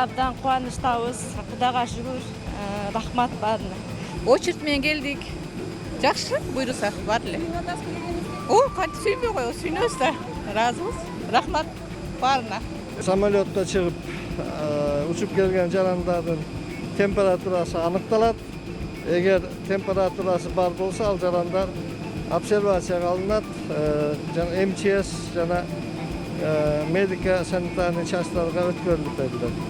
абдан кубанычтабыз. Кудайга шүгүр. Рахмат баарына. Очередь менен келдик. Жакшы, буйруса бар эле. Кантип сүйбөй койбу, сүйүнөбүз да. Ыраазыбыз. Рахмат баарына. Самолетто чыгып, учуп келген жарандардын температурасы аныкталат. Эгер температурасы бар болсо, ал жарандар обсервацияга алынат. Жана МЧС жана медико санитарный частьтарга өткөрүлүп берилет.